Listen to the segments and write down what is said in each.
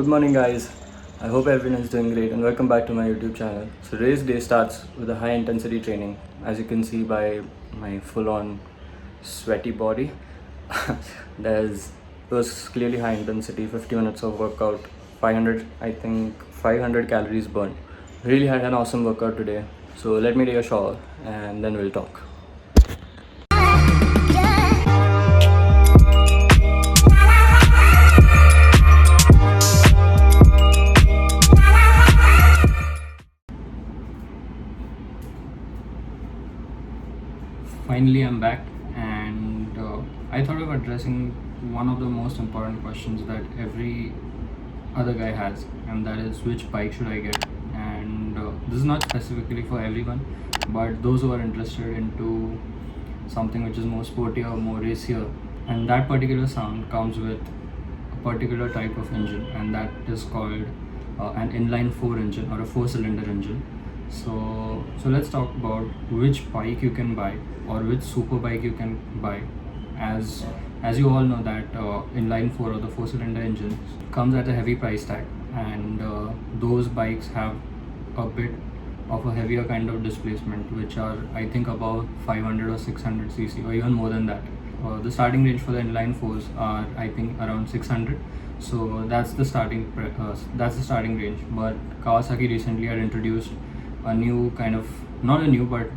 Good morning, guys. I hope everyone is doing great and welcome back to my YouTube channel. So, today's day starts with a high intensity training, as you can see by my full on sweaty body. It was clearly high intensity, 50 minutes of workout, 500 calories burned. Really had an awesome workout today. So, let me take a shower and then we'll talk. Finally, I'm back, and I thought of addressing one of the most important questions that every other guy has, and that is which bike should I get? And this is not specifically for everyone, but those who are interested into something which is more sportier, more racier, and that particular sound comes with a particular type of engine, and that is called an inline 4 engine or a 4-cylinder engine. So let's talk about which bike you can buy or which super bike you can buy. As you all know that inline 4 or the 4-cylinder engine comes at a heavy price tag, and those bikes have a bit of a heavier kind of displacement, which are I think above 500 or 600 cc or even more than that. The starting range for the inline 4s are I think around 600. So that's the starting range. But Kawasaki recently had introduced a new kind of, not a new, but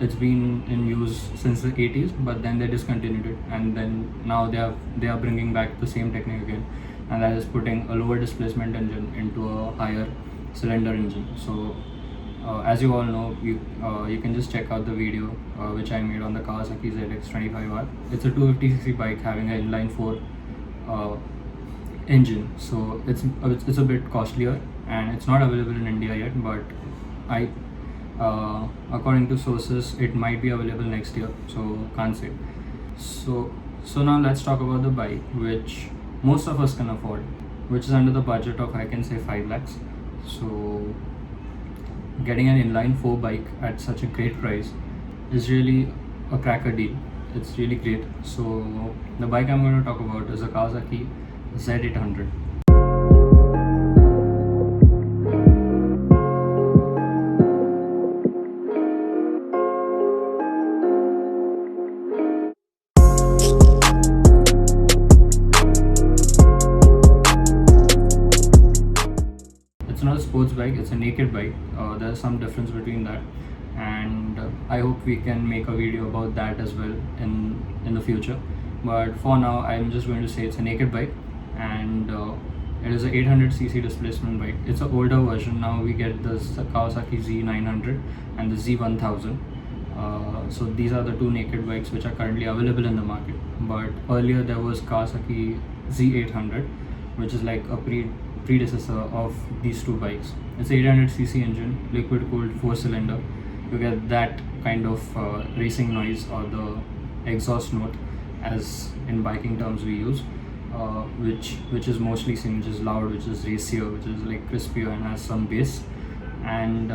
it's been in use since the 80s, but then they discontinued it, and then now they are bringing back the same technique again, and that is putting a lower displacement engine into a higher cylinder engine. So as you all know, you can just check out the video which I made on the Kawasaki Z800. It's a 250cc bike having an inline 4 engine, so it's a bit costlier, and it's not available in India yet, but according to sources, it might be available next year, so can't say. So now let's talk about the bike which most of us can afford, which is under the budget of I can say 5 lakhs. So getting an inline 4 bike at such a great price is really a cracker deal. It's really great. So the bike I'm going to talk about is a Kawasaki Z800. It's not a sports bike, it's a naked bike. There's some difference between that, and I hope we can make a video about that as well in the future. But for now, I'm just going to say it's a naked bike, and it is a 800cc displacement bike. It's an older version. Now we get the Kawasaki Z900 and the Z1000. So these are the two naked bikes which are currently available in the market. But earlier there was Kawasaki Z800, which is like a predecessor of these two bikes. It's 800cc engine, liquid cooled 4-cylinder. You get that kind of racing noise, or the exhaust note as in biking terms we use, which is mostly seen, which is loud, which is racier, which is like crispier and has some bass, and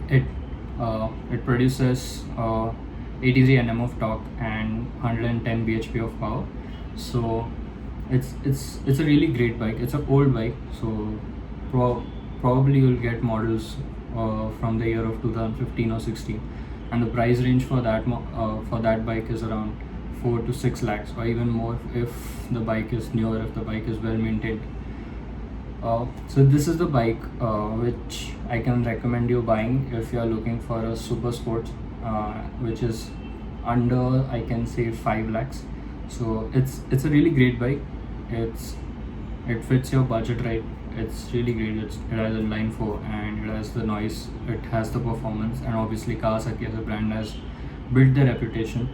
it produces 83 Nm of torque and 110 bhp of power. So it's a really great bike. It's an old bike, so probably you'll get models from the year of 2015 or 16, and the price range for that bike is around 4 to 6 lakhs or even more if the bike is newer, if the bike is well maintained. So this is the bike which I can recommend you buying if you are looking for a super sport which is under I can say 5 lakhs. So it's a really great bike. It fits your budget right. It's really great. It has inline 4 and it has the noise, it has the performance, and obviously Kawasaki as a brand has built their reputation,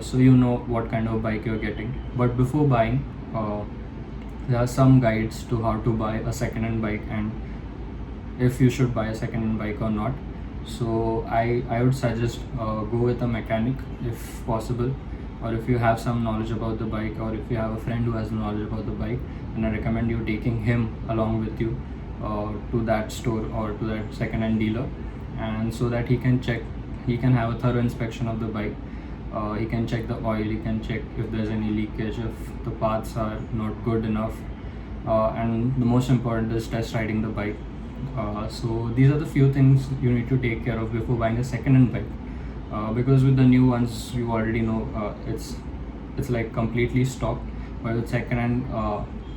so you know what kind of bike you're getting. But before buying, there are some guides to how to buy a second-hand bike and if you should buy a second-hand bike or not. So I would suggest go with a mechanic if possible, or if you have some knowledge about the bike, or if you have a friend who has knowledge about the bike, then I recommend you taking him along with you to that store or to that second-hand dealer, and so that he can have a thorough inspection of the bike. He can check the oil, he can check if there's any leakage, if the parts are not good enough, and the most important is test riding the bike. So these are the few things you need to take care of before buying a second-hand bike, because with the new ones you already know, it's like completely stock, but with second-hand,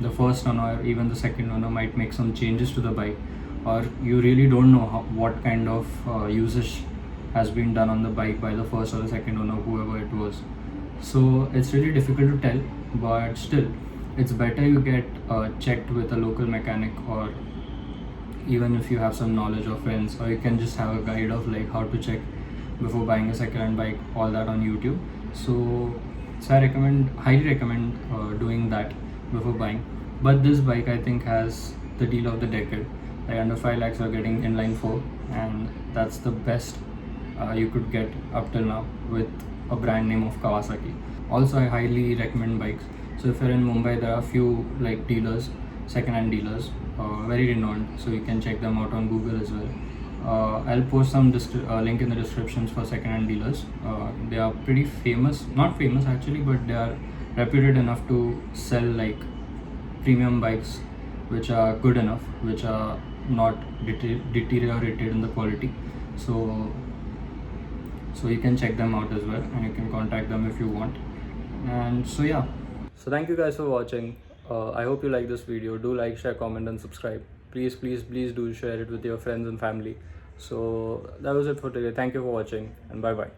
the first owner or even the second owner might make some changes to the bike, or you really don't know what kind of usage has been done on the bike by the first or the second owner, whoever it was. So it's really difficult to tell, but still it's better you get checked with a local mechanic, or even if you have some knowledge of friends, or you can just have a guide of like how to check before buying a second-hand bike, all that on YouTube. So I highly recommend doing that before buying. But this bike I think has the deal of the decade. Like under 5 lakhs you're getting inline 4, and that's the best you could get up till now with a brand name of Kawasaki. Also, I highly recommend bikes. So if you're in Mumbai, there are a few like dealers, second-hand dealers, very renowned. So you can check them out on Google as well. I'll post some link in the descriptions for second-hand dealers. They are pretty famous, not famous actually, but they are reputed enough to sell like premium bikes, which are good enough, which are not deteriorated in the quality. So you can check them out as well, and you can contact them if you want. And so yeah, so thank you guys for watching. I hope you like this video. Do like, share, comment and subscribe. Please do share it with your friends and family. So that was it for today. Thank you for watching, and bye bye.